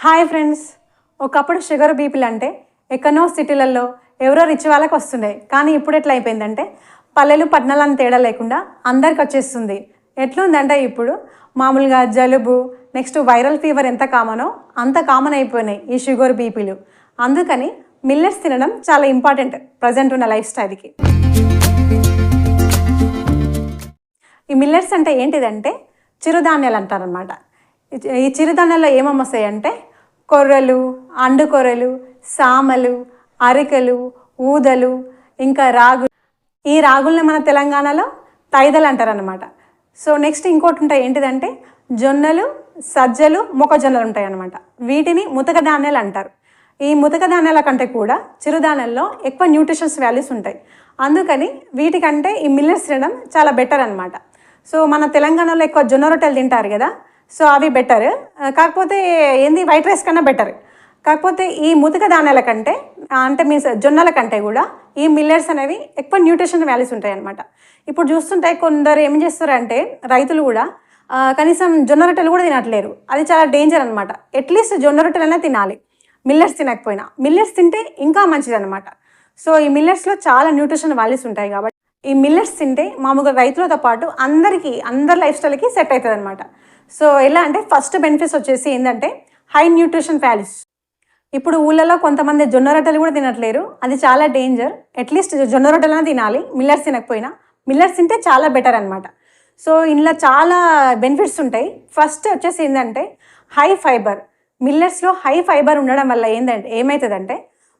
Hi friends. ఒకప్పుడు sugar బీపీలు అంటే ఎక్కడో సిటీలలో ఎవరో రిచ్ వాళ్ళకి వస్తుండే. కానీ ఇప్పుడు ఎట్లా అయిపోయిందంటే పల్లెలు పట్టణాలను తేడా లేకుండా అందరికి వచ్చేస్తుంది. ఎట్లుందంటే ఇప్పుడు మామూలుగా జలుబు, నెక్స్ట్ వైరల్ ఫీవర్ ఎంత కామనో అంత కామన్ అయిపోయినాయి ఈ షుగర్ బీపీలు. అందుకని మిల్లెట్స్ తినడం చాలా ఇంపార్టెంట్ ప్రజెంట్ ఉన్న లైఫ్ స్టైల్కి. ఈ మిల్లెట్స్ అంటే ఏంటిదంటే చిరుధాన్యాలు అంటారనమాట. ఈ చిరుధాన్యాల్లో ఏమేమి వస్తాయంటే కొర్రలు, అండు కొర్రలు, సామలు, అరికలు, ఊదలు, ఇంకా రాగులు. ఈ రాగుల్ని మన తెలంగాణలో తైదలు అంటారనమాట. సో నెక్స్ట్ ఇంకోటి ఉంటాయి ఏంటిదంటే జొన్నలు, సజ్జలు, మొక్కజొన్నలు ఉంటాయి అన్నమాట. వీటిని ముతక ధాన్యాలు అంటారు. ఈ ముతక ధాన్యాల కంటే కూడా చిరుధాన్యాల్లో ఎక్కువ న్యూట్రిషన్స్ వాల్యూస్ ఉంటాయి. అందుకని వీటికంటే ఈ మిల్లెట్స్ తినడం చాలా బెటర్ అనమాట. సో మన తెలంగాణలో ఎక్కువ జొన్న రొట్టెలు తింటారు కదా, సో అవి బెటర్. కాకపోతే ఏంది వైట్ రైస్ కన్నా బెటర్. కాకపోతే ఈ ముతక ధాన్యాల కంటే అంటే మీన్స్ జొన్నల కంటే కూడా ఈ మిల్లెట్స్ అనేవి ఎక్కువ న్యూట్రిషన్ వాల్యూస్ ఉంటాయి అనమాట. ఇప్పుడు చూస్తుంటే కొందరు ఏం చేస్తారంటే రైతులు కూడా కనీసం జొన్న రొట్టెలు కూడా తినట్లేరు. అది చాలా డేంజర్ అనమాట. అట్లీస్ట్ జొన్న రొట్టెలైనా తినాలి, మిల్లెట్స్ తినకపోయినా. మిల్లెట్స్ తింటే ఇంకా మంచిది అనమాట. సో ఈ మిల్లెట్స్లో చాలా న్యూట్రిషన్ వాల్యూస్ ఉంటాయి కాబట్టి ఈ మిల్లెట్స్ తింటే మామూలుగా రైతులతో పాటు అందరి లైఫ్ స్టైల్కి సెట్ అవుతుంది అనమాట. సో ఎలా అంటే ఫస్ట్ బెనిఫిట్స్ వచ్చేసి ఏంటంటే హై న్యూట్రిషన్ వాల్యూస్. ఇప్పుడు ఊళ్ళలో కొంతమంది జొన్న రొట్టెలు కూడా తినట్లేరు, అది చాలా డేంజర్. అట్లీస్ట్ జొన్న రొట్టెలైనా తినాలి, మిల్లెట్స్ తినకపోయినా. మిల్లెట్స్ తింటే చాలా బెటర్ అనమాట. సో ఇందులో చాలా బెనిఫిట్స్ ఉంటాయి. ఫస్ట్ వచ్చేసి ఏంటంటే హై ఫైబర్. మిల్లెట్స్లో హై ఫైబర్ ఉండడం వల్ల ఏమవుతుందంటే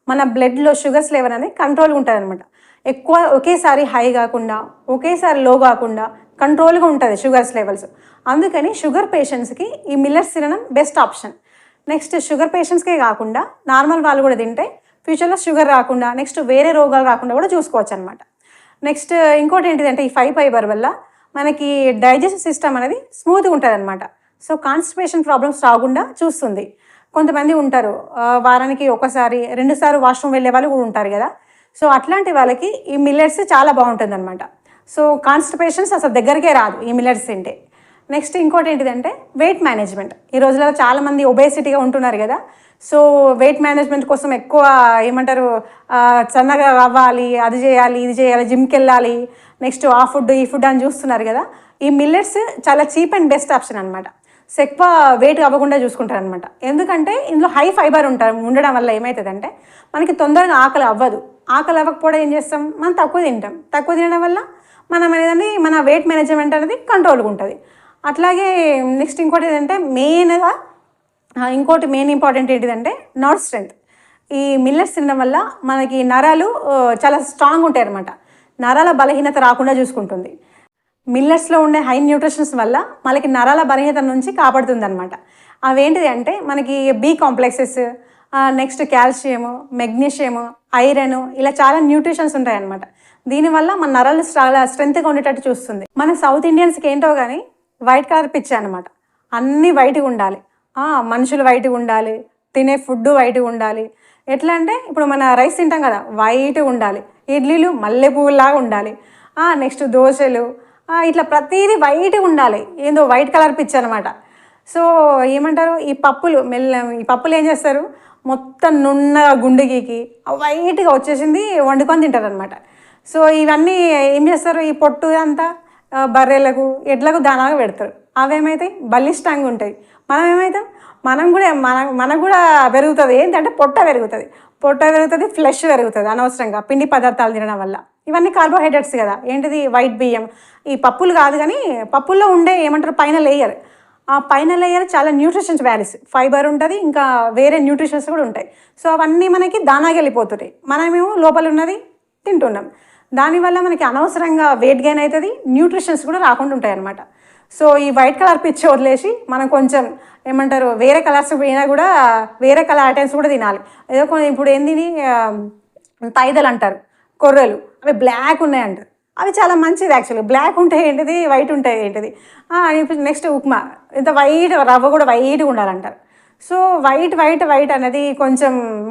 మన బ్లడ్లో షుగర్స్ లెవెల్ అనేది కంట్రోల్గా ఉంటుంది అనమాట. ఎక్కువ ఒకేసారి హై కాకుండా ఒకేసారి లో కాకుండా కంట్రోల్గా ఉంటుంది షుగర్స్ లెవెల్స్. అందుకని షుగర్ పేషెంట్స్కి ఈ మిల్లెట్స్ తినడం బెస్ట్ ఆప్షన్. నెక్స్ట్ షుగర్ పేషెంట్స్కే కాకుండా నార్మల్ వాళ్ళు కూడా తింటే ఫ్యూచర్లో షుగర్ రాకుండా నెక్స్ట్ వేరే రోగాలు రాకుండా కూడా చూసుకోవచ్చు అనమాట. నెక్స్ట్ ఇంకోటి ఏంటిదంటే ఈ ఫైబర్ వల్ల మనకి డైజెస్టివ్ సిస్టమ్ అనేది స్మూత్గా ఉంటుంది అనమాట. సో కాన్స్టిపేషన్ ప్రాబ్లమ్స్ రాకుండా చూస్తుంది. కొంతమంది ఉంటారు వారానికి ఒకసారి 2 సార్లు వాష్రూమ్ వెళ్ళే వాళ్ళు కూడా ఉంటారు కదా. సో అట్లాంటి వాళ్ళకి ఈ మిల్లెట్స్ చాలా బాగుంటుంది అనమాట. సో కాన్స్టిపేషన్స్ అసలు దగ్గరికే రాదు ఈ మిల్లెట్స్ తింటే. నెక్స్ట్ ఇంకోటి ఏంటిదంటే వెయిట్ మేనేజ్మెంట్. ఈ రోజులలో చాలామంది ఒబేసిటీగా ఉంటున్నారు కదా. సో వెయిట్ మేనేజ్మెంట్ కోసం ఎక్కువ ఏమంటారు సన్నగా అవ్వాలి, అది చేయాలి, ఇది చేయాలి, జిమ్కి వెళ్ళాలి, నెక్స్ట్ ఆ ఫుడ్ ఈ ఫుడ్ అని చూస్తున్నారు కదా. ఈ మిల్లెట్స్ చాలా చీప్ అండ్ బెస్ట్ ఆప్షన్ అనమాట. సో ఎక్కువ వెయిట్ అవ్వకుండా చూసుకుంటారు అనమాట. ఎందుకంటే ఇందులో హై ఫైబర్ ఉండడం వల్ల ఏమవుతుందంటే మనకి తొందరగా ఆకలి అవ్వదు. ఆకలి అవ్వకపోవడం ఏం చేస్తాం, మనం తక్కువ తింటాం. తక్కువ తినడం వల్ల మనం అనేది మన వెయిట్ మేనేజ్మెంట్ అనేది కంట్రోల్గా ఉంటుంది. అట్లాగే నెక్స్ట్ ఇంకోటి ఏంటంటే మెయిన్ ఇంపార్టెంట్ ఏంటిదంటే నర్వ్ స్ట్రెంత్. ఈ మిల్లెట్స్ తినడం వల్ల మనకి నరాలు చాలా స్ట్రాంగ్ ఉంటాయి అనమాట. నరాల బలహీనత రాకుండా చూసుకుంటుంది. మిల్లెట్స్లో ఉండే హై న్యూట్రిషన్స్ వల్ల మనకి నరాల బలహీనత నుంచి కాపాడుతుంది అనమాట. అవేంటిది అంటే మనకి B complexes, next calcium, magnesium, iron, ఇలా చాలా న్యూట్రిషన్స్ ఉంటాయి అనమాట. దీనివల్ల మన నరాలు చాలా స్ట్రెంత్గా ఉండేటట్టు చూస్తుంది. మన సౌత్ ఇండియన్స్కి ఏంటో కానీ వైట్ కలర్ పిచ్చి అనమాట. అన్నీ వైట్గా ఉండాలి, మనుషులు వైట్గా ఉండాలి, తినే ఫుడ్ వైట్గా ఉండాలి. ఎట్లా అంటే ఇప్పుడు మన రైస్ తింటాం కదా, వైట్గా ఉండాలి. ఇడ్లీలు మల్లెపూలాగా ఉండాలి. నెక్స్ట్ దోశలు ఇట్లా ప్రతిదీ వైట్గా ఉండాలి. ఏందో వైట్ కలర్ పిచ్చి అనమాట. సో ఏమంటారు ఈ పప్పులు ఏం చేస్తారు, మొత్తం నున్నగా గుండెకి వైట్గా వచ్చేసింది వండుకొని తింటారు అనమాట. సో ఇవన్నీ ఏం చేస్తారు, ఈ పొట్టు అంతా బర్రెలకు ఎడ్లకు దానాగా పెడతారు. అవేమైతాయి బలిష్టంగా ఉంటాయి. మనం ఏమవుతాం, మనకు కూడా పెరుగుతుంది. ఏంటంటే పొట్ట పెరుగుతుంది, ఫ్లెష్ పెరుగుతుంది అనవసరంగా పిండి పదార్థాలు తినడం వల్ల. ఇవన్నీ కార్బోహైడ్రేట్స్ కదా. ఏంటిది వైట్ బియ్యం, ఈ పప్పులు కాదు కానీ పప్పుల్లో ఉండే ఏమంటారు పైన లేయర్. ఆ పైన లేయర్ చాలా న్యూట్రిషన్స్ వాల్యూస్, ఫైబర్ ఉంటుంది, ఇంకా వేరే న్యూట్రిషన్స్ కూడా ఉంటాయి. సో అవన్నీ మనకి దానాగా వెళ్ళిపోతున్నాయి. మనమేమో లోపల ఉన్నది తింటున్నాం. దానివల్ల మనకి అనవసరంగా వెయిట్ గెయిన్ అవుతుంది, న్యూట్రిషన్స్ కూడా రాకుండా ఉంటాయి అన్నమాట. సో ఈ వైట్ కలర్ పిచ్చి వదిలేసి మనం కొంచెం ఏమంటారు వేరే కలర్స్ పోయినా కూడా వేరే కలర్ ఐటమ్స్ కూడా తినాలి. ఏదో ఇప్పుడు ఏంది తైదలు అంటారు, కొర్రలు, అవి బ్లాక్ ఉన్నాయంటారు. అవి చాలా మంచిది యాక్చువల్గా. బ్లాక్ ఉంటే ఏంటిది, వైట్ ఉంటాయి ఏంటిది. నెక్స్ట్ ఉప్మా, ఇంత వైట్ రవ్వ కూడా వైట్గా ఉండాలంటారు. సో వైట్ అనేది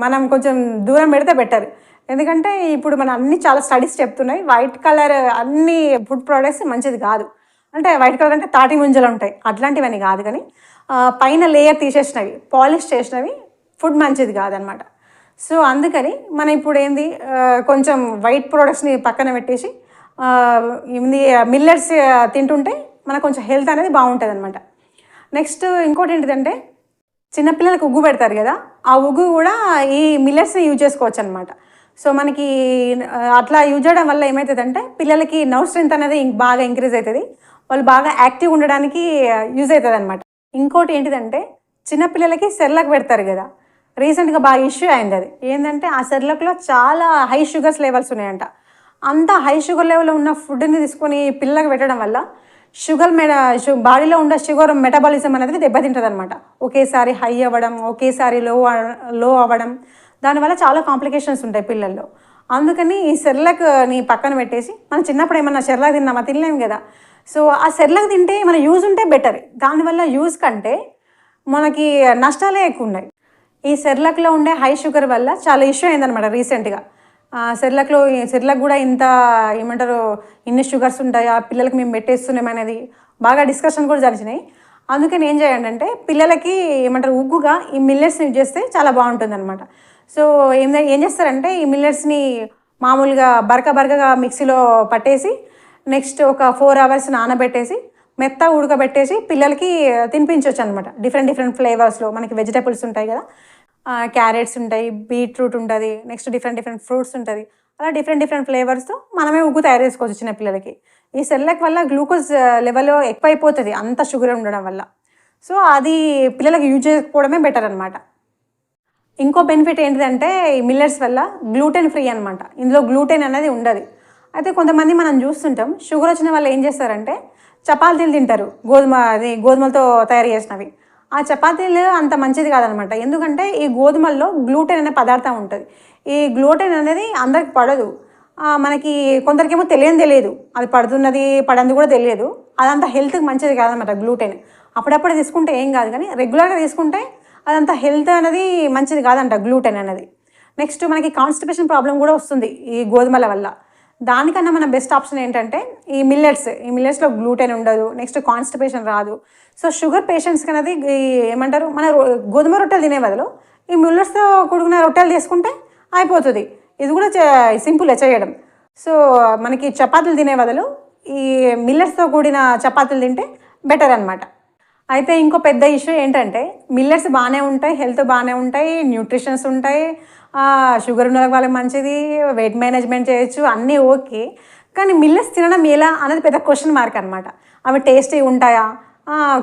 మనం కొంచెం దూరం పెడితే బెటర్. ఎందుకంటే ఇప్పుడు మనం చాలా స్టడీస్ చెప్తున్నాయి వైట్ కలర్ అన్ని ఫుడ్ ప్రోడక్ట్స్ మంచిది కాదు. అంటే వైట్ కలర్ అంటే తాటి ముంజలు ఉంటాయి అట్లాంటివన్నీ కాదు, కానీ పైన లేయర్ తీసేసినవి, పాలిష్ చేసినవి ఫుడ్ మంచిది కాదనమాట. సో అందుకని మనం ఇప్పుడు ఏంది కొంచెం వైట్ ప్రోడక్ట్స్ని పక్కన పెట్టేసి ఇది మిల్లెట్స్ తింటుంటే మనకు కొంచెం హెల్త్ అనేది బాగుంటుంది అనమాట. నెక్స్ట్ ఇంకోటి ఏంటిదంటే చిన్నపిల్లలకు ఉగ్గు పెడతారు కదా, ఆ ఉగ్గు కూడా ఈ మిల్లెట్స్ని యూజ్ చేసుకోవచ్చు అనమాట. సో మనకి అట్లా యూజ్ చేయడం వల్ల ఏమవుతుందంటే పిల్లలకి నర్వ్ స్ట్రెంత్ అనేది బాగా ఇంక్రీజ్ అవుతుంది, వాళ్ళు బాగా యాక్టివ్ ఉండడానికి యూజ్ అవుతుంది అనమాట. ఇంకోటి ఏంటిదంటే చిన్నపిల్లలకి సెర్లాక్ పెడతారు కదా, రీసెంట్గా బాగా ఇష్యూ అయింది. అది ఏంటంటే ఆ సెర్లాక్లో చాలా హై షుగర్స్ లెవెల్స్ ఉన్నాయంట. అంత హై షుగర్ లెవెల్ ఉన్న ఫుడ్ని తీసుకొని పిల్లలకు పెట్టడం వల్ల బాడీలో ఉన్న షుగర్ మెటబాలిజం అనేది దెబ్బతింటుంది అనమాట. ఒకేసారి హై అవ్వడం, ఒకేసారి లో అవ్వడం, దానివల్ల చాలా కాంప్లికేషన్స్ ఉంటాయి పిల్లల్లో. అందుకని ఈ సెర్లాక్ని పక్కన పెట్టేసి మనం చిన్నప్పుడు ఏమన్నా సెర్లాక్ తిన్నామా, తినలేము కదా. సో ఆ సెర్లాక్ తింటే మన యూజ్ ఉంటే బెటర్, దానివల్ల యూజ్ కంటే మనకి నష్టాలే ఎక్కువ ఉన్నాయి. ఈ సెర్లాక్లో ఉండే హై షుగర్ వల్ల చాలా ఇష్యూ అయిందనమాట రీసెంట్గా. సెర్లాక్ కూడా ఇంత ఏమంటారు ఇన్ని షుగర్స్ ఉంటాయా, పిల్లలకి మేము పెట్టేస్తున్నామనేది బాగా డిస్కషన్ కూడా జరిగినాయి. అందుకని ఏం చేయండి అంటే పిల్లలకి ఏమంటారు ఉగ్గుగా ఈ మిల్లెట్స్ని యూజ్ చేస్తే చాలా బాగుంటుంది అనమాట. సో ఏం చేస్తారంటే ఈ మిల్లెట్స్ని మామూలుగా బరకగా మిక్సీలో పట్టేసి నెక్స్ట్ ఒక 4 hours నానబెట్టేసి మెత్తగా ఉడకబెట్టేసి పిల్లలకి తినిపించవచ్చు అనమాట. డిఫరెంట్ ఫ్లేవర్స్లో మనకి వెజిటేబుల్స్ ఉంటాయి కదా, క్యారెట్స్ ఉంటాయి, బీట్రూట్ ఉంటుంది, నెక్స్ట్ డిఫరెంట్ ఫ్రూట్స్ ఉంటుంది, అలా డిఫరెంట్ ఫ్లేవర్స్తో మనమే ఉగ్గు తయారు చేసుకోవచ్చు చిన్నపిల్లలకి. ఈ సెర్లాక్ వల్ల గ్లూకోజ్ లెవెల్ ఎక్కువ అయిపోతుంది అంత షుగర్ ఉండడం వల్ల. సో అది పిల్లలకి యూజ్ చేసుకోవడమే బెటర్ అనమాట. ఇంకో బెనిఫిట్ ఏంటిదంటే ఈ మిల్లెట్స్ వల్ల గ్లూటెన్ ఫ్రీ అనమాట, ఇందులో గ్లూటెన్ అనేది ఉండదు. అయితే కొంతమంది మనం చూస్తుంటాం షుగర్ వచ్చిన వాళ్ళు ఏం చేస్తారంటే చపాతీలు తింటారు, గోధుమలతో తయారు చేసినవి. ఆ చపాతీలు అంత మంచిది కాదనమాట, ఎందుకంటే ఈ గోధుమల్లో గ్లూటెన్ అనే పదార్థం ఉంటుంది. ఈ గ్లూటెన్ అనేది అందరికి పడదు, మనకి కొందరికేమో తెలియదు, అది పడుతున్నది పడంది కూడా తెలియదు. అదంతా హెల్త్కి మంచిది కాదనమాట గ్లూటెన్. అప్పుడప్పుడు తీసుకుంటే ఏం కాదు, కానీ రెగ్యులర్గా తీసుకుంటే అదంతా హెల్త్ అనేది మంచిది కాదంట గ్లూటెన్ అనేది. నెక్స్ట్ మనకి కాన్స్టిపేషన్ ప్రాబ్లం కూడా వస్తుంది ఈ గోధుమల వల్ల. దానికన్నా మన బెస్ట్ ఆప్షన్ ఏంటంటే ఈ మిల్లెట్స్లో గ్లూటెన్ ఉండదు, నెక్స్ట్ కాన్స్టిపేషన్ రాదు. సో షుగర్ పేషెంట్స్కి అనేది ఏమంటారు మన గోధుమ రొట్టెలు తినే బదులు ఈ మిల్లెట్స్తో కూడుకున్న రొట్టెలు తీసుకుంటే అయిపోతుంది. ఇది కూడా సింపుల్ చేయడం. సో మనకి చపాతీలు తినే బదులు ఈ మిల్లెట్స్తో కూడిన చపాతీలు తింటే బెటర్ అనమాట. అయితే ఇంకో పెద్ద ఇష్యూ ఏంటంటే మిల్లెట్స్ బాగానే ఉంటాయి, హెల్త్ బాగానే ఉంటాయి, న్యూట్రిషన్స్ ఉంటాయి, షుగర్ ఉన్న వాళ్ళకి మంచిది, వెయిట్ మేనేజ్మెంట్ చేయొచ్చు, అన్నీ ఓకే. కానీ మిల్లెట్స్ తినడం ఎలా అనేది పెద్ద క్వశ్చన్ మార్క్ అనమాట. అవి టేస్టీ ఉంటాయా,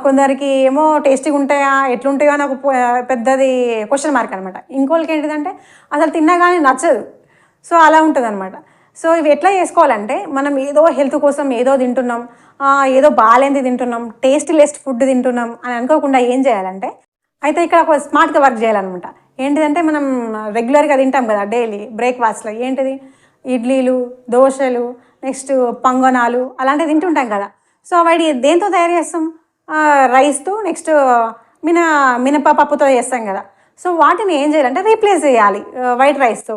కొందరికి ఏమో టేస్టీగా ఉంటాయా, ఎట్లుంటాయో అని ఒక పెద్దది క్వశ్చన్ మార్క్ అనమాట. ఇంకోళ్ళకి ఏంటిదంటే అసలు తిన్నా కానీ నచ్చదు. సో అలా ఉంటుంది అనమాట. సో ఇవి ఎట్లా చేసుకోవాలంటే మనం ఏదో హెల్త్ కోసం ఏదో తింటున్నాం, ఏదో బాగాలేనిది తింటున్నాం, టేస్టీ ఫుడ్ తింటున్నాం అని అనుకోకుండా ఏం చేయాలంటే అయితే ఇక్కడ ఒక స్మార్ట్గా వర్క్ చేయాలన్నమాట. ఏంటిదంటే మనం రెగ్యులర్గా తింటాం కదా డైలీ బ్రేక్ఫాస్ట్లో, ఏంటిది ఇడ్లీలు, దోశలు, నెక్స్ట్ పొంగనాలు అలాంటివి తింటుంటాం కదా. సో వాటి దేంతో తయారు చేస్తాం, రైస్తో, నెక్స్ట్ మినపప్పుతో చేస్తాం కదా. సో వాటిని ఏం చేయాలంటే రీప్లేస్ చేయాలి వైట్ రైస్తో.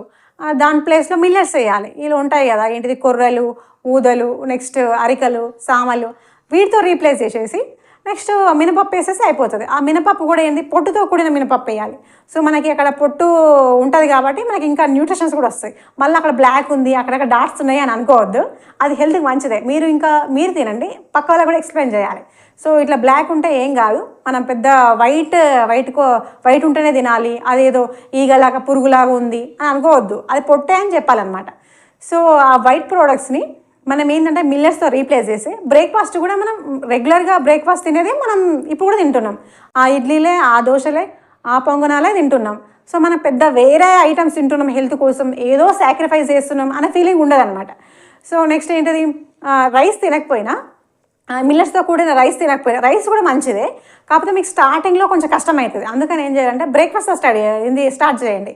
దాని ప్లేస్లో మిల్లెట్స్ వేయాలి. వీళ్ళు ఉంటాయి కదా ఏంటిది కొర్రలు, ఊదలు, నెక్స్ట్ అరికలు, సామలు, వీటితో రీప్లేస్ చేసేసి నెక్స్ట్ మినపప్పు వేసేసి అయిపోతుంది. ఆ మినపప్పు కూడా ఏంది పొట్టుతో కూడిన మినపప్పు వేయాలి. సో మనకి అక్కడ పొట్టు ఉంటుంది కాబట్టి మనకి ఇంకా న్యూట్రిషన్స్ కూడా వస్తాయి. మళ్ళీ అక్కడ బ్లాక్ ఉంది, అక్కడక్కడ డాట్స్ ఉన్నాయి అని అనుకోవద్దు, అది హెల్త్కి మంచిదే. మీరు తినండి, పక్క వాళ్ళకి కూడా ఎక్స్ప్లెయిన్ చేయాలి. సో ఇట్లా బ్లాక్ ఉంటే ఏం కాదు, మనం పెద్ద వైట్ ఉంటేనే తినాలి, అదేదో ఈగలాగా పురుగులాగా ఉంది అని అనుకోవద్దు, అది పొట్టే అని చెప్పాలన్నమాట. సో ఆ వైట్ ప్రోడక్ట్స్ని మనం ఏంటంటే మిల్లెట్స్తో రీప్లేస్ చేసి బ్రేక్ఫాస్ట్ కూడా మనం రెగ్యులర్గా బ్రేక్ఫాస్ట్ తినేది మనం ఇప్పుడు కూడా తింటున్నాం. ఆ ఇడ్లీలే, ఆ దోశలే, ఆ పొంగనాలే తింటున్నాం. సో మనం పెద్ద వేరే ఐటమ్స్ తింటున్నాం హెల్త్ కోసం, ఏదో సాక్రిఫైస్ చేస్తున్నాం అనే ఫీలింగ్ ఉండదన్నమాట. సో నెక్స్ట్ ఏంటిది, రైస్ తినకపోయినా మిల్లెట్స్తో కూడిన రైస్ తినకపోయినా, రైస్ కూడా మంచిదే, కాకపోతే మీకు స్టార్టింగ్లో కొంచెం కష్టం అవుతుంది. అందుకని ఏం చేయాలంటే బ్రేక్ఫాస్ట్ స్టార్ట్ చేయండి.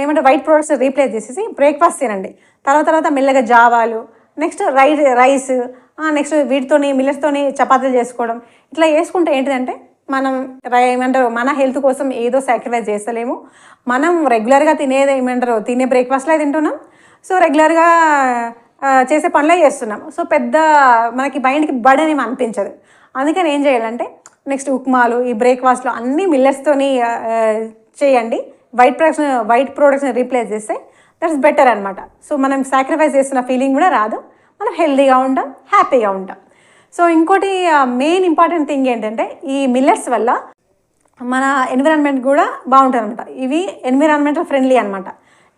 ఏమంటే వైట్ ప్రోడక్ట్స్ రీప్లేస్ చేసేసి బ్రేక్ఫాస్ట్ తినండి. తర్వాత మెల్లగా జావాలు, నెక్స్ట్ రైస్, నెక్స్ట్ వీటితోని మిల్లెట్స్తోని చపాతీలు చేసుకోవడం, ఇట్లా చేసుకుంటే ఏంటిదంటే మనం మన హెల్త్ కోసం ఏదో సాక్రిఫైస్ చేస్తలేము, మనం రెగ్యులర్గా తినే బ్రేక్ఫాస్ట్లో తింటున్నాం. సో రెగ్యులర్గా చేసే పనులే చేస్తున్నాం. సో పెద్ద మనకి మైండ్కి బర్డెన్ ఏమి అనిపించదు. అందుకని ఏం చేయాలంటే నెక్స్ట్ ఉప్మాలు, ఈ బ్రేక్ఫాస్ట్లో అన్నీ మిల్లెట్స్తోని చేయండి. వైట్ ప్రోడక్ట్స్ని రీప్లేస్ చేస్తే దట్స్ బెటర్ అనమాట. సో మనం సాక్రిఫైస్ చేస్తున్న ఫీలింగ్ కూడా రాదు, మనం హెల్తీగా ఉంటాం, హ్యాపీగా ఉంటాం. సో ఇంకోటి మెయిన్ ఇంపార్టెంట్ థింగ్ ఏంటంటే ఈ మిల్లెట్స్ వల్ల మన ఎన్విరాన్మెంట్ కూడా బాగుంటుంది అనమాట. ఇవి ఎన్విరాన్మెంటల్ ఫ్రెండ్లీ అనమాట.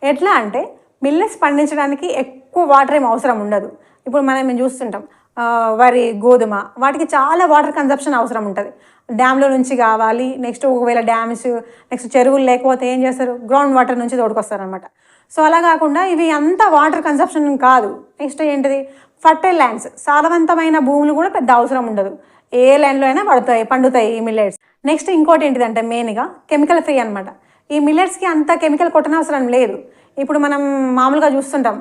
ఎట్లా అంటే మిల్లెట్స్ పండించడానికి ఎక్కువ వాటర్ ఏం అవసరం ఉండదు. ఇప్పుడు మేము చూస్తుంటాం వరి, గోధుమ, వాటికి చాలా వాటర్ కన్సప్షన్ అవసరం ఉంటుంది. డ్యామ్లో నుంచి కావాలి, నెక్స్ట్ ఒకవేళ డ్యామ్స్, నెక్స్ట్ చెరువులు లేకపోతే ఏం చేస్తారు, గ్రౌండ్ వాటర్ నుంచి తోడుకొస్తారనమాట. సో అలా కాకుండా ఇవి అంత వాటర్ కన్సప్షన్ కాదు. నెక్స్ట్ ఏంటిది, ఫర్టైల్ ల్యాండ్స్, సారవంతమైన భూములు కూడా పెద్ద అవసరం ఉండదు. ఏ ల్యాండ్లో అయినా పండుతాయి ఈ మిల్లెట్స్. నెక్స్ట్ ఇంకోటి ఏంటిదంటే మెయిన్గా కెమికల్ ఫ్రీ అనమాట. ఈ మిల్లెట్స్కి అంత కెమికల్ కొట్టనవసరం లేదు. ఇప్పుడు మనం మామూలుగా చూస్తుంటాం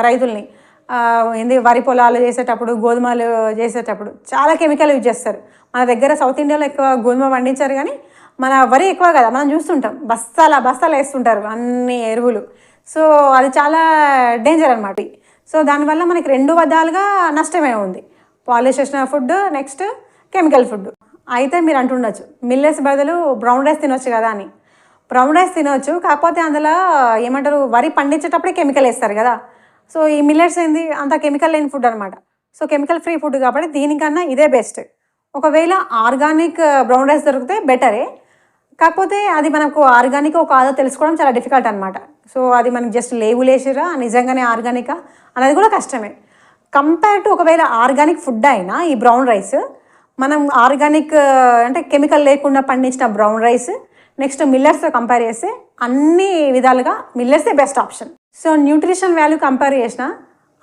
రైతుల్ని వరి పొలాలు చేసేటప్పుడు, గోధుమలు చేసేటప్పుడు చాలా కెమికల్ యూజ్ చేస్తారు. మన దగ్గర సౌత్ ఇండియాలో ఎక్కువ గోధుమ పండించారు, కానీ మన వరి ఎక్కువ కదా మనం చూస్తుంటాం, బస్తాలు వేస్తుంటారు అన్ని ఎరువులు. సో అది చాలా డేంజర్ అనమాట. సో దానివల్ల మనకి రెండు విధాలుగా నష్టమే ఉంది, పాలిష్ చేసిన ఫుడ్, నెక్స్ట్ కెమికల్ ఫుడ్. అయితే మీరు అంటుండొచ్చు మిల్లెట్స్ బదులు బ్రౌన్ రైస్ తినొచ్చు కదా అని. బ్రౌన్ రైస్ తినవచ్చు, కాకపోతే అందులో ఏమంటారు, వరి పండించేటప్పుడే కెమికల్ వేస్తారు కదా. సో ఈ మిల్లెట్స్ ఏంది, అంత కెమికల్ లేని ఫుడ్ అనమాట. సో కెమికల్ ఫ్రీ ఫుడ్ కాబట్టి దీనికన్నా ఇదే బెస్ట్. ఒకవేళ ఆర్గానిక్ బ్రౌన్ రైస్ దొరికితే బెటరే, కాకపోతే అది మనకు ఆర్గానిక్ కాదో తెలుసుకోవడం చాలా డిఫికల్ట్ అనమాట. సో అది మనకి జస్ట్ లేబులేసిరా నిజంగానే ఆర్గానికా అనేది కూడా కష్టమే. కంపేర్ టు ఒకవేళ ఆర్గానిక్ ఫుడ్ అయినా ఈ బ్రౌన్ రైస్, మనం ఆర్గానిక్ అంటే కెమికల్ లేకుండా పండించిన బ్రౌన్ రైస్, నెక్స్ట్ మిల్లెట్స్తో కంపేర్ చేస్తే అన్ని విధాలుగా మిల్లెట్సే best option. So nutrition value compare చేసిన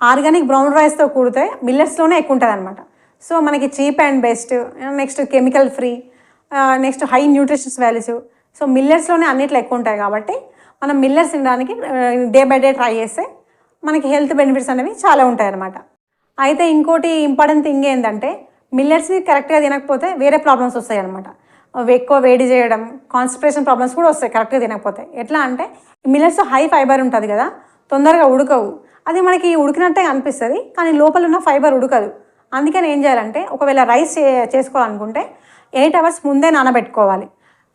ఆర్గానిక్ బ్రౌన్ రైస్తో కూడితే మిల్లెట్స్లోనే ఎక్కువ ఉంటుంది అనమాట. సో మనకి cheap and best, next chemical free, next high nutritions values. So మిల్లెట్స్లోనే అన్నిట్లో ఎక్కువ ఉంటాయి కాబట్టి మనం మిల్లెట్స్ తినడానికి డే బై డే ట్రై చేస్తే మనకి హెల్త్ బెనిఫిట్స్ అనేవి చాలా ఉంటాయి అన్నమాట. అయితే ఇంకోటి ఇంపార్టెంట్ థింగ్ ఏంటంటే మిల్లెట్స్ని కరెక్ట్గా తినకపోతే వేరే ప్రాబ్లమ్స్ వస్తాయి అనమాట. ఎక్కువ వేడి చేయడం, కాన్స్టిపేషన్ ప్రాబ్లమ్స్ కూడా వస్తాయి కరెక్ట్గా తినకపోతే. ఎట్లా అంటే మిల్లెట్స్ హై ఫైబర్ ఉంటుంది కదా, తొందరగా ఉడకవు. అది మనకి ఉడికినట్టే అనిపిస్తుంది, కానీ లోపల ఉన్న ఫైబర్ ఉడకదు. అందుకని ఏం చేయాలంటే ఒకవేళ రైస్ చేసుకోవాలనుకుంటే 8 hours ముందే నానబెట్టుకోవాలి.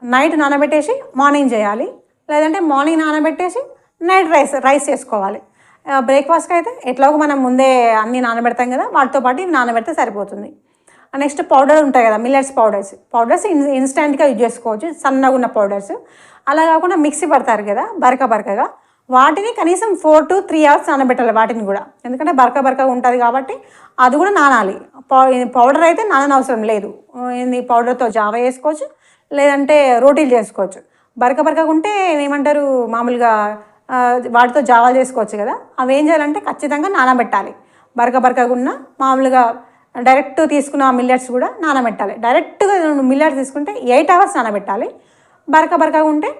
నైట్ నానబెట్టేసి మార్నింగ్ చేయాలి, లేదంటే మార్నింగ్ నానబెట్టేసి నైట్ రైస్ చేసుకోవాలి. బ్రేక్ఫాస్ట్కి అయితే ఎట్లాగో మనం ముందే అన్నీ నానబెడతాం కదా, వాటితో పాటు ఇవి నానబెడితే సరిపోతుంది. నెక్స్ట్ పౌడర్ ఉంటాయి కదా, మిల్లెట్స్ పౌడర్స్ ఇన్స్టెంట్గా యూజ్ చేసుకోవచ్చు, సన్నగా ఉన్న పౌడర్స్. అలా కాకుండా మిక్సీ పడతారు కదా బరకగా, వాటిని కనీసం 4 to 3 hours నానబెట్టాలి వాటిని కూడా, ఎందుకంటే బరకగా ఉంటుంది కాబట్టి అది కూడా నానాలి. పౌడర్ అయితే నాననవసరం లేదు, పౌడర్తో జావ వేసుకోవచ్చు, లేదంటే రోటీలు చేసుకోవచ్చు. బరకగా ఉంటే ఏమంటారు మామూలుగా వాటితో జావాలు చేసుకోవచ్చు కదా. అవి ఏం చేయాలంటే ఖచ్చితంగా నానబెట్టాలి. బరకగా ఉన్న మామూలుగా డైరెక్ట్ తీసుకున్న మిల్లెట్స్ కూడా నానబెట్టాలి. డైరెక్ట్గా మిల్లెట్స్ తీసుకుంటే 8 hours నానబెట్టాలి, బరకగా ఉంటే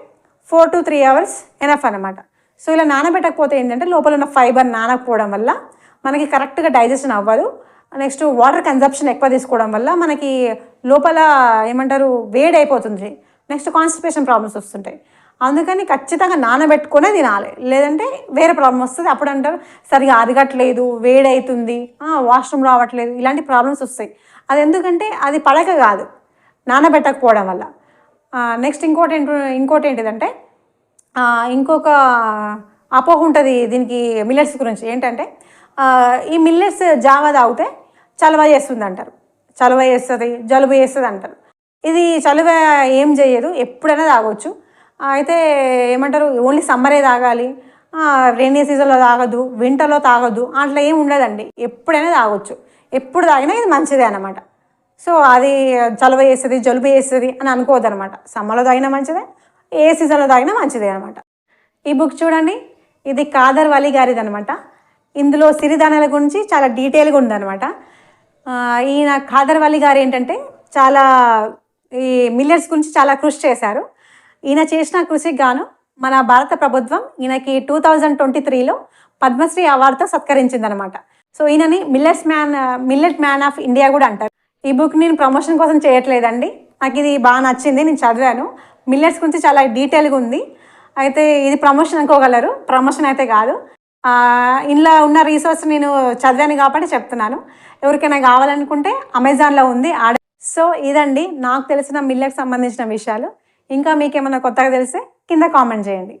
4 to 3 hours ఎనఫ్ అనమాట. సో ఇలా నానబెట్టకపోతే ఏంటంటే లోపల ఉన్న ఫైబర్ నానకపోవడం వల్ల మనకి కరెక్ట్గా డైజెషన్ అవ్వదు. నెక్స్ట్ వాటర్ కన్జప్షన్ ఎక్కువ తీసుకోవడం వల్ల మనకి లోపల ఏమంటారు వేడి అయిపోతుంది, నెక్స్ట్ కాన్స్టిపేషన్ ప్రాబ్లమ్స్ వస్తుంటాయి. అందుకని ఖచ్చితంగా నానబెట్టుకునే తినాలి, లేదంటే వేరే ప్రాబ్లం వస్తుంది. అప్పుడు అంటారు సరిగా అరగట్లేదు, వేడి అవుతుంది, వాష్రూమ్ రావట్లేదు, ఇలాంటి ప్రాబ్లమ్స్ వస్తాయి. అది ఎందుకంటే అది పడక కాదు, నానబెట్టకపోవడం వల్ల. నెక్స్ట్ ఇంకోటి ఏంటిదంటే ఇంకొక అపోహ ఉంటుంది దీనికి మిల్లెట్స్ గురించి. ఏంటంటే ఈ మిల్లెట్స్ జావా తాగితే చలవ చేస్తుంది అంటారు, చలవ చేస్తుంది, జలుబు చేస్తుంది అంటారు. ఇది చలువ ఏం చేయదు, ఎప్పుడైనా తాగొచ్చు. అయితే ఏమంటారు ఓన్లీ సమ్మరే తాగాలి, రెయినీ సీజన్లో తాగదు, వింటర్లో తాగొద్దు అట్లా ఏమి ఉండదండి, ఎప్పుడైనా తాగొచ్చు. ఎప్పుడు తాగినా ఇది మంచిదే అన్నమాట. సో అది చలువ చేస్తుంది, జలుబు చేస్తుంది అని అనుకోవద్దు అనమాట. సమ్మర్లో తాగినా మంచిదే, ఏ సీజన్లో తాగినా మంచిదే అనమాట. ఈ బుక్ చూడండి, ఇది కాదర్ వలి గారిది అనమాట. ఇందులో సిరిధాన్యాల గురించి చాలా డీటెయిల్గా ఉందన్నమాట. ఈయన కాదర్ వలి గారు ఏంటంటే చాలా ఈ మిల్లెట్స్ గురించి చాలా కృషి చేశారు. ఈయన చేసిన కృషికి గాను మన భారత ప్రభుత్వం ఈయనకి 2023లో పద్మశ్రీ అవార్డుతో సత్కరించిందనమాట. సో ఈయనని మిల్లెట్ మ్యాన్ ఆఫ్ ఇండియా కూడా అంటారు. ఈ బుక్ నేను ప్రమోషన్ కోసం చేయట్లేదండి, నాకు ఇది బాగా నచ్చింది, నేను చదివాను. మిల్లెట్స్ గురించి చాలా డీటెయిల్గా ఉంది. అయితే ఇది ప్రమోషన్ అనుకోగలరు, ప్రమోషన్ అయితే కాదు. ఇందులో ఉన్న రీసోర్స్ నేను చదివాను కాబట్టి చెప్తున్నాను. ఎవరికైనా కావాలనుకుంటే అమెజాన్లో ఉంది సో ఇదండి నాకు తెలిసిన మిల్లెట్కి సంబంధించిన విషయాలు. ఇంకా మీకేమైనా కొత్తగా తెలిస్తే కింద కామెంట్ చేయండి.